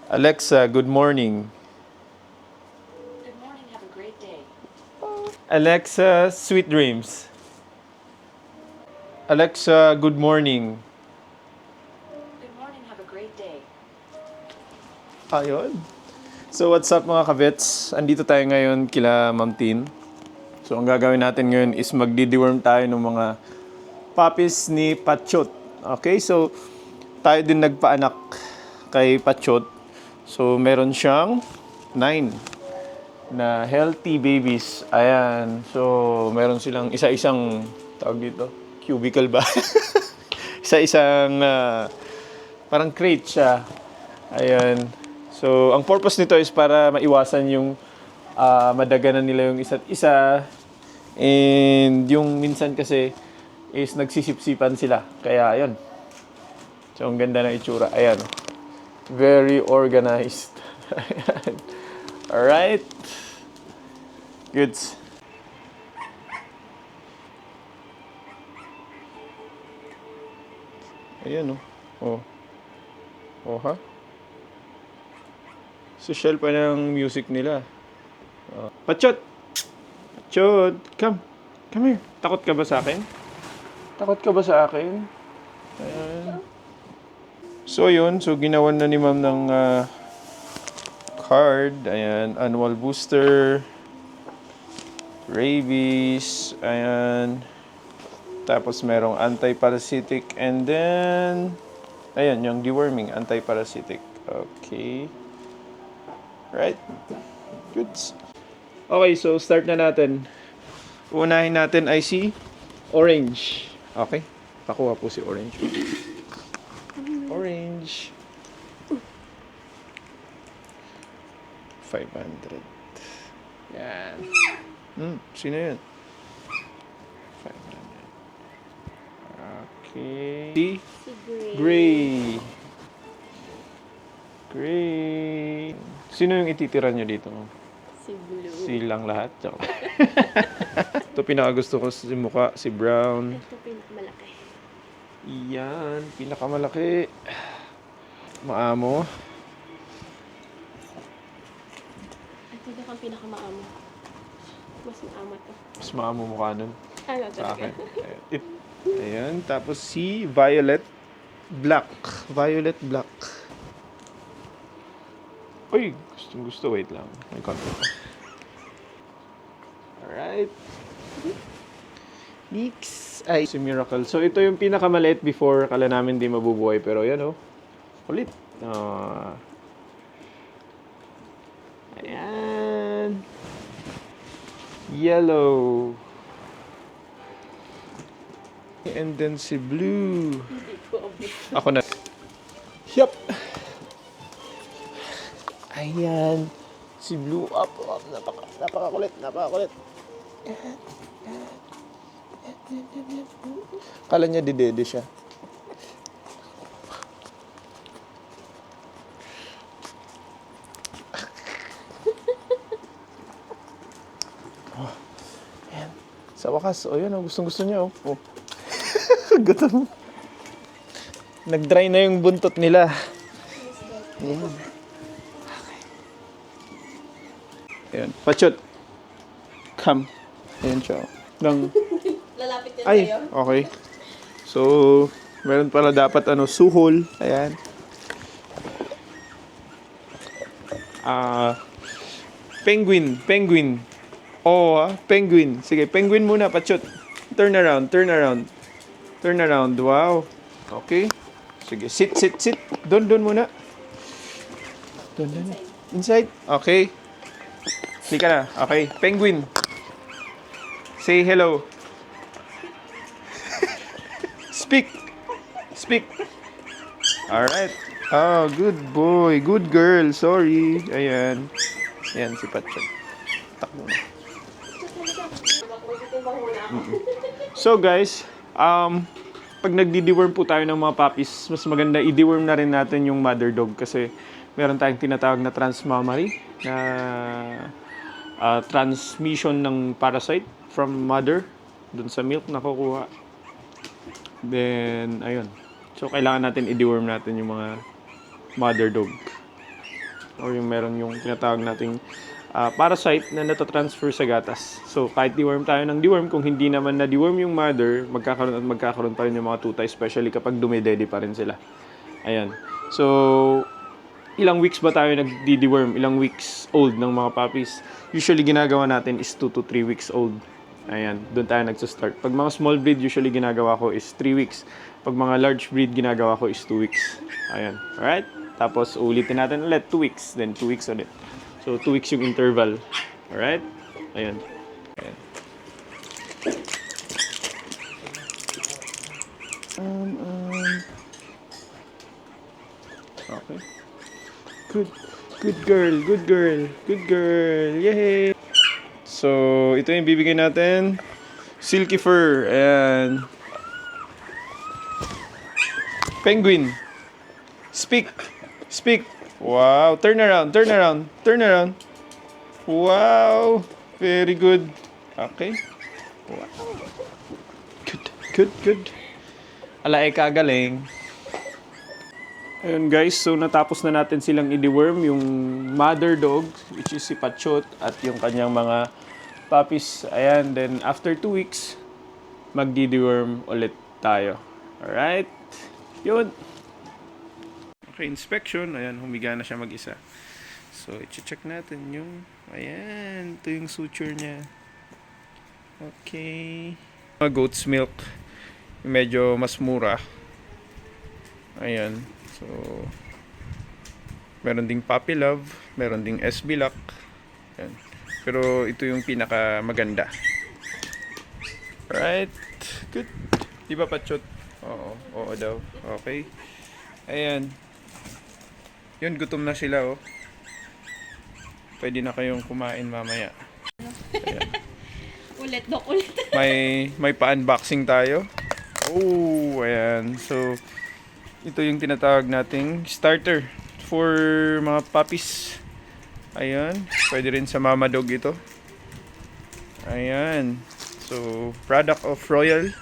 Alexa, good morning. Good morning, have a great day. Alexa, sweet dreams. Alexa, good morning. Good morning, have a great day. Ayun. So what's up mga kabets? Andito tayo ngayon kila Ma'am Tin. So ang gagawin natin ngayon is magdi-deworm tayo ng mga puppies ni Patchot. Okay, so tayo din nagpaanak kay Patchot. So meron siyang 9 na healthy babies. Ayan. So meron silang isa-isang tawag dito, cubicle ba? Isa-isang parang crate siya. Ayan. So, ang purpose nito is para maiwasan yung madaganan nila yung isa't isa. And yung minsan kasi is nagsisipsipan sila. Kaya, ayun. So, ang ganda ng itsura. Ayan. Very organized. Ayan. Alright. Goods. Ayan, oh. Oh. Oh, ha? Social pa ng music nila. Patchot! Patchot! Come! Come here. Takot ka ba sa akin? Takot ka ba sa akin? Ayan. So, yun. So, ginawan na ni ma'am ng card. Ayan. Annual booster. Rabies. Ayan. Tapos, merong anti-parasitic. And then, ayan, yung deworming. Anti-parasitic. Okay. Right? Goods. Okay, so start na natin. Unahin natin ay si Orange. Okay? Pakuha po si Orange. Orange. 500. Yan. Sino yun? 500. Okay. Si Gray. Gray. Sino yung ititira nyo dito? Si Blue. Silang lahat. Ito pinakagusto ko si mukha, si Brown. Ito pinakamalaki. Yan, pinakamalaki. Maamo. Ito din ang pinakamaamo. Mas maamo to. Mas maamo mukha nun Ano sa talaga? akin. Ayan, tapos si Violet Black. Violet Black. Uy, gusto. Wait lang. May konti pa. Alright. Next ay si Miracle. So, ito yung pinakamaliit before. Kala namin di mabubuhay. Pero yan, oh. Kulit. Ayan. Yellow. And then si Blue. Ako na. Yup. Ayan. Si Blue up. Napakakulit. Kala niya didede siya. Ayan. Sa wakas, yun, gustong-gusto niya, oh. Gutom. Nag-dry na yung buntot nila. Ayan. Ayan. Patchot. Come. Ayan siya. Lalapit yan Ay, sa'yo. okay. So, meron pala dapat suhol. Ayan. Penguin. Penguin. Sige, penguin muna, Patchot. Turn around. Wow. Okay. Sige, sit. Doon muna. Doon. Inside. Okay. Hindi ka na. Okay. Penguin. Say hello. Speak. Alright. Oh, good boy. Good girl. Sorry. Ayan. Ayan si Patchot. Takbo na. So guys, pag nagdi-deworm po tayo ng mga puppies, mas maganda i-deworm na rin natin yung mother dog kasi meron tayong tinatawag na transmammary na transmission ng parasite from mother dun sa milk na kukuha. Then, ayun. So, kailangan natin i-deworm natin yung mga mother dog. or yung meron yung tinatawag nating parasite na natatransfer sa gatas. So, kahit deworm tayo ng deworm, kung hindi naman na deworm yung mother, magkakaroon pa rin yung mga tuta, especially kapag dumidede pa rin sila. Ayan. So, ilang weeks ba tayo nagdi-deworm? Ilang weeks old ng mga puppies? Usually, ginagawa natin is 2 to 3 weeks old. Ayan, doon tayo nagsa-start. Pag mga small breed, usually ginagawa ko is 3 weeks. Pag mga large breed, ginagawa ko is 2 weeks. Ayan, alright? Tapos, ulitin natin ulit 2 weeks, then 2 weeks ulit. So, 2 weeks yung interval. Alright? Ayan. Ayan. Okay. Good girl, good girl, good girl. Yay! So, ito yung bibigay natin. Silky fur. Ayan. Penguin. Speak. Speak. Wow. Turn around, turn around, turn around. Wow. Very good. Okay. Wow. Good, good, good. Ala, kagaling. Ayun guys, so natapos na natin silang i-deworm yung mother dog, which is si Pachot, at yung kanyang mga puppies. Ayan, then after 2 weeks, magdi-deworm ulit tayo. Alright? Yun. Okay, inspection. Ayan, humiga na siya mag-isa. So, i-check natin yung, ayan, ito yung suture niya. Okay. Mga goat's milk, medyo mas mura. Ayan. So, meron ding Puppy Love, meron ding SB Lock. Ayan. Pero ito yung pinaka maganda. Right? Good. Di ba, Pachot? Oo daw. Okay. Ayan. Yun, gutom na sila, oh. Pwede na kayong kumain mamaya. Ayan. Ulit, Dok, ulit. May pa-unboxing tayo. Oh, ayan. So, ito yung tinatawag nating starter for mga puppies. Ayan. Pwede rin sa mama dog ito. Ayan. So, product of Royal.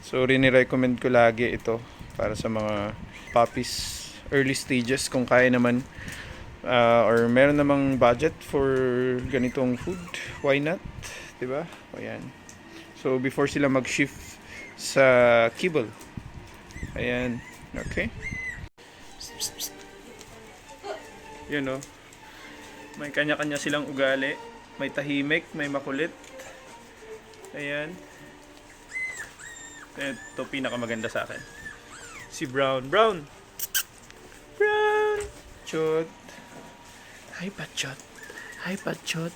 So, rini-recommend ko lagi ito para sa mga puppies early stages kung kaya naman or meron namang budget for ganitong food. Why not? Diba? Ayan. So, before sila mag-shift sa kibble. Ayan. Okay. Yun, oh. May kanya-kanya silang ugali. May tahimik, may makulit. Ayan. Ito pinakamaganda sa akin. Si Brown. Brown! Brown! Chot. Hi, Pachot. Hi, Pachot.